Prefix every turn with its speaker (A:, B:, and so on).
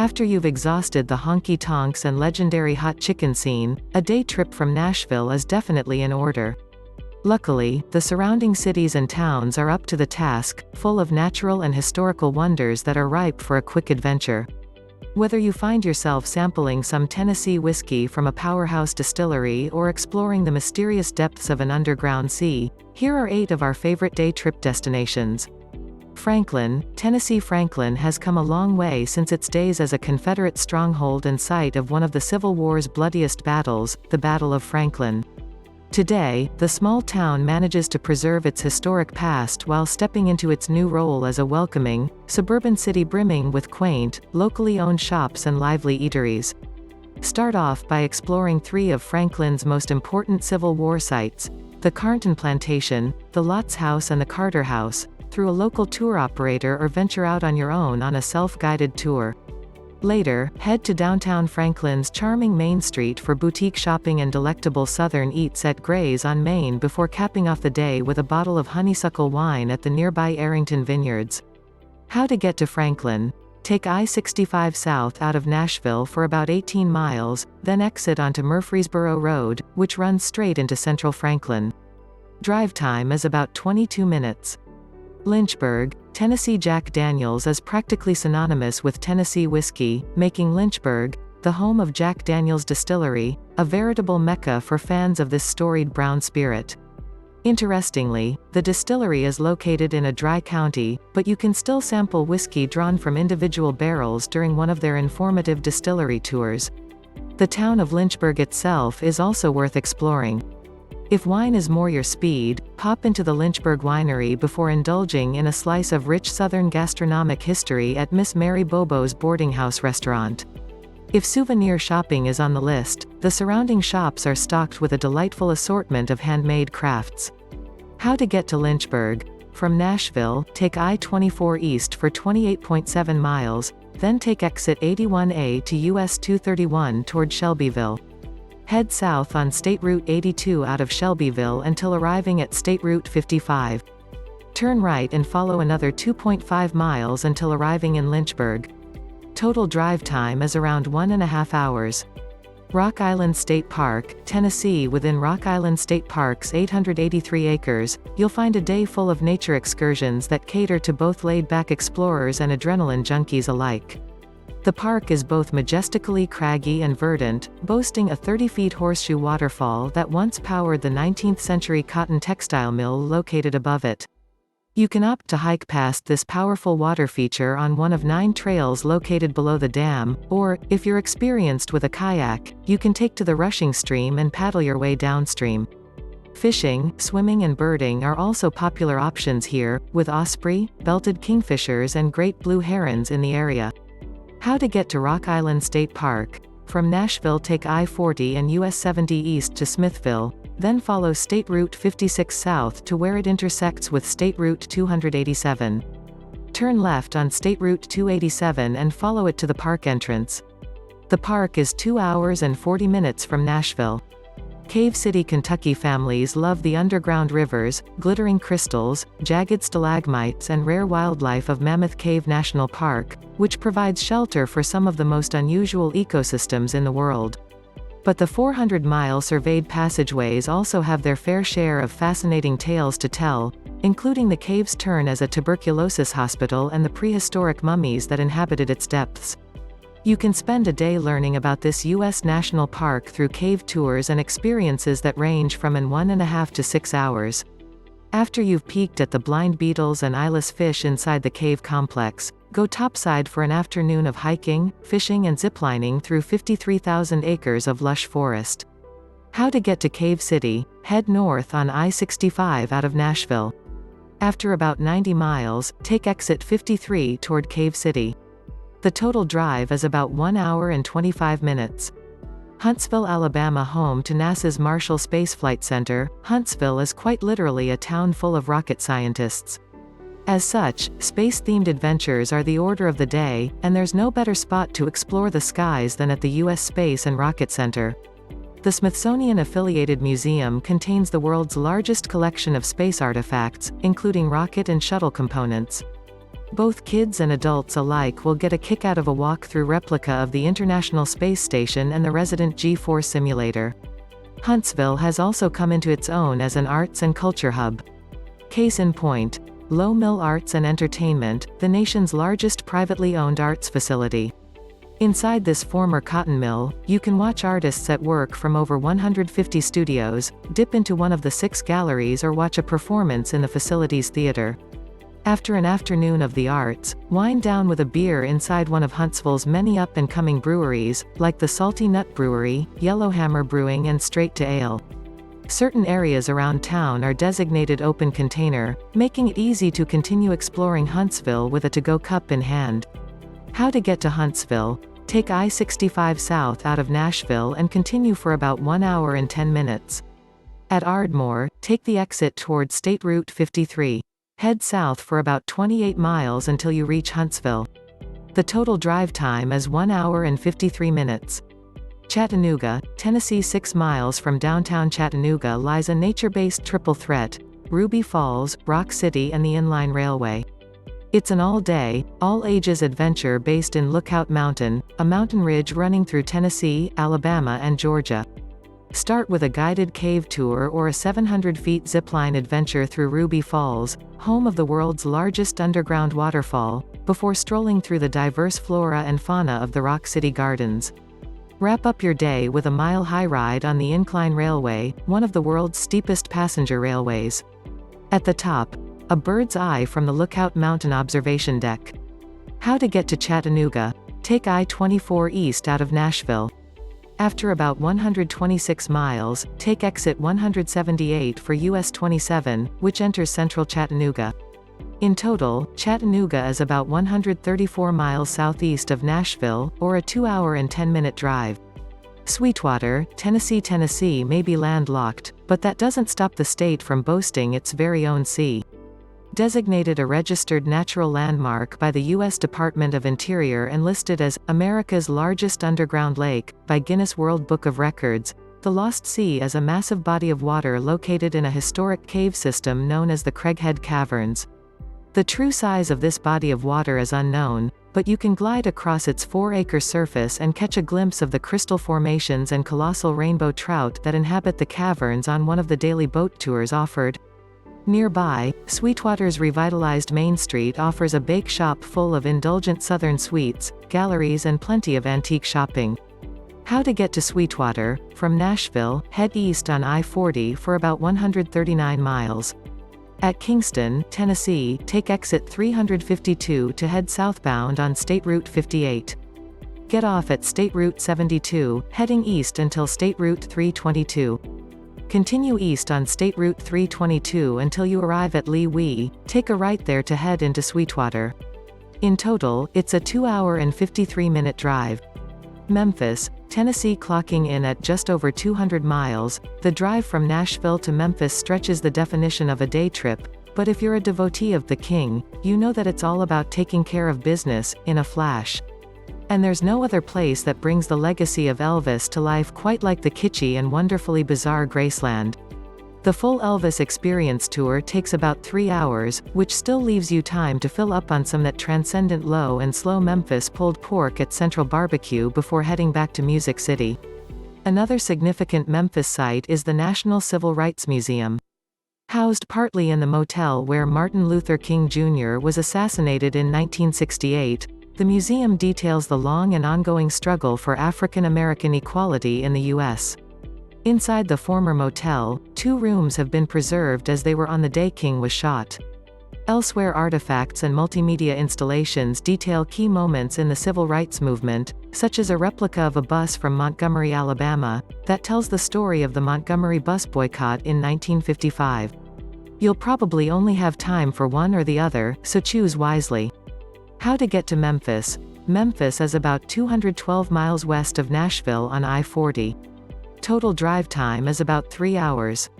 A: After you've exhausted the honky-tonks and legendary hot chicken scene, a day trip from Nashville is definitely in order. Luckily, the surrounding cities and towns are up to the task, full of natural and historical wonders that are ripe for a quick adventure. Whether you find yourself sampling some Tennessee whiskey from a powerhouse distillery or exploring the mysterious depths of an underground sea, here are 8 of our favorite day trip destinations. Franklin, Tennessee. Franklin has come a long way since its days as a Confederate stronghold and site of one of the Civil War's bloodiest battles, the Battle of Franklin. Today, the small town manages to preserve its historic past while stepping into its new role as a welcoming, suburban city brimming with quaint, locally owned shops and lively eateries. Start off by exploring 3 of Franklin's most important Civil War sites: the Carnton Plantation, the Lots House and the Carter House, through a local tour operator, or venture out on your own on a self-guided tour. Later, head to downtown Franklin's charming Main Street for boutique shopping and delectable southern eats at Gray's on Main before capping off the day with a bottle of honeysuckle wine at the nearby Arrington Vineyards. How to get to Franklin. Take I-65 south out of Nashville for about 18 miles, then exit onto Murfreesboro Road, which runs straight into central Franklin. Drive time is about 22 minutes. Lynchburg, Tennessee. Jack Daniel's is practically synonymous with Tennessee whiskey, making Lynchburg, the home of Jack Daniel's Distillery, a veritable mecca for fans of this storied brown spirit. Interestingly, the distillery is located in a dry county, but you can still sample whiskey drawn from individual barrels during one of their informative distillery tours. The town of Lynchburg itself is also worth exploring. If wine is more your speed, pop into the Lynchburg Winery before indulging in a slice of rich Southern gastronomic history at Miss Mary Bobo's boarding house restaurant. If souvenir shopping is on the list, the surrounding shops are stocked with a delightful assortment of handmade crafts. How to get to Lynchburg. From Nashville, take I-24 east for 28.7 miles, then take exit 81A to US 231 toward Shelbyville. Head south on State Route 82 out of Shelbyville until arriving at State Route 55. Turn right and follow another 2.5 miles until arriving in Lynchburg. Total drive time is around 1.5 hours. Rock Island State Park, Tennessee. Within Rock Island State Park's 883 acres, you'll find a day full of nature excursions that cater to both laid-back explorers and adrenaline junkies alike. The park is both majestically craggy and verdant, boasting a 30-foot horseshoe waterfall that once powered the 19th-century cotton textile mill located above it. You can opt to hike past this powerful water feature on one of 9 trails located below the dam, or, if you're experienced with a kayak, you can take to the rushing stream and paddle your way downstream. Fishing, swimming and birding are also popular options here, with osprey, belted kingfishers and great blue herons in the area. How to get to Rock Island State Park. From Nashville, take I-40 and US 70 east to Smithville, then follow State Route 56 south to where it intersects with State Route 287. Turn left on State Route 287 and follow it to the park entrance. The park is 2 hours and 40 minutes from Nashville. Cave City, Kentucky. Families love the underground rivers, glittering crystals, jagged stalagmites and rare wildlife of Mammoth Cave National Park, which provides shelter for some of the most unusual ecosystems in the world. But the 400-mile surveyed passageways also have their fair share of fascinating tales to tell, including the cave's turn as a tuberculosis hospital and the prehistoric mummies that inhabited its depths. You can spend a day learning about this U.S. national park through cave tours and experiences that range from 1.5 to 6 hours. After you've peeked at the blind beetles and eyeless fish inside the cave complex, go topside for an afternoon of hiking, fishing and ziplining through 53,000 acres of lush forest. How to get to Cave City. Head north on I-65 out of Nashville. After about 90 miles, take exit 53 toward Cave City. The total drive is about 1 hour and 25 minutes. Huntsville, Alabama. Home to NASA's Marshall Space Flight Center, Huntsville is quite literally a town full of rocket scientists. As such, space-themed adventures are the order of the day, and there's no better spot to explore the skies than at the U.S. Space and Rocket Center. The Smithsonian-affiliated museum contains the world's largest collection of space artifacts, including rocket and shuttle components. Both kids and adults alike will get a kick out of a walk-through replica of the International Space Station and the resident G-Force simulator. Huntsville has also come into its own as an arts and culture hub. Case in point, Low Mill Arts and Entertainment, the nation's largest privately owned arts facility. Inside this former cotton mill, you can watch artists at work from over 150 studios, dip into one of the 6 galleries or watch a performance in the facility's theater. After an afternoon of the arts, wind down with a beer inside one of Huntsville's many up-and-coming breweries, like the Salty Nut Brewery, Yellowhammer Brewing and Straight to Ale. Certain areas around town are designated open container, making it easy to continue exploring Huntsville with a to-go cup in hand. How to get to Huntsville: take I-65 south out of Nashville and continue for about 1 hour and 10 minutes. At Ardmore, take the exit towards State Route 53. Head south for about 28 miles until you reach Huntsville. The total drive time is 1 hour and 53 minutes. Chattanooga, Tennessee. 6 miles from downtown Chattanooga lies a nature-based triple threat: Ruby Falls, Rock City and the Inline Railway. It's an all-day, all-ages adventure based in Lookout Mountain, a mountain ridge running through Tennessee, Alabama and Georgia. Start with a guided cave tour or a 700-feet zipline adventure through Ruby Falls, home of the world's largest underground waterfall, before strolling through the diverse flora and fauna of the Rock City Gardens. Wrap up your day with a mile-high ride on the Incline Railway, one of the world's steepest passenger railways. At the top, a bird's eye from the Lookout Mountain observation deck. How to get to Chattanooga: take I-24 east out of Nashville. After about 126 miles, take exit 178 for US 27, which enters central Chattanooga. In total, Chattanooga is about 134 miles southeast of Nashville, or a 2 hour and 10 minute drive. Sweetwater, Tennessee may be landlocked, but that doesn't stop the state from boasting its very own sea. Designated a registered natural landmark by the U.S. Department of Interior and listed as America's largest underground lake by Guinness World Book of Records, the Lost Sea is a massive body of water located in a historic cave system known as the Craighead Caverns. The true size of this body of water is unknown, but you can glide across its 4-acre surface and catch a glimpse of the crystal formations and colossal rainbow trout that inhabit the caverns on one of the daily boat tours offered. Nearby, Sweetwater's revitalized Main Street offers a bake shop full of indulgent southern sweets, galleries and plenty of antique shopping. How to get to Sweetwater: from Nashville, head east on I-40 for about 139 miles. At Kingston, Tennessee, take exit 352 to head southbound on State Route 58. Get off at State Route 72, heading east until State Route 322. Continue east on State Route 322 until you arrive at Lee Wee, take a right there to head into Sweetwater. In total, it's a 2 hour and 53 minute drive. Memphis, Tennessee. Clocking in at just over 200 miles, the drive from Nashville to Memphis stretches the definition of a day trip, but if you're a devotee of the King, you know that it's all about taking care of business, in a flash. And there's no other place that brings the legacy of Elvis to life quite like the kitschy and wonderfully bizarre Graceland. The full Elvis Experience tour takes about 3 hours, which still leaves you time to fill up on some that transcendent low and slow Memphis pulled pork at Central Barbecue before heading back to Music City. Another significant Memphis site is the National Civil Rights Museum. Housed partly in the motel where Martin Luther King Jr. was assassinated in 1968, the museum details the long and ongoing struggle for African American equality in the U.S. Inside the former motel, 2 rooms have been preserved as they were on the day King was shot. Elsewhere, artifacts and multimedia installations detail key moments in the civil rights movement, such as a replica of a bus from Montgomery, Alabama, that tells the story of the Montgomery bus boycott in 1955. You'll probably only have time for one or the other, so choose wisely. How to get to Memphis: Memphis is about 212 miles west of Nashville on I-40. Total drive time is about 3 hours.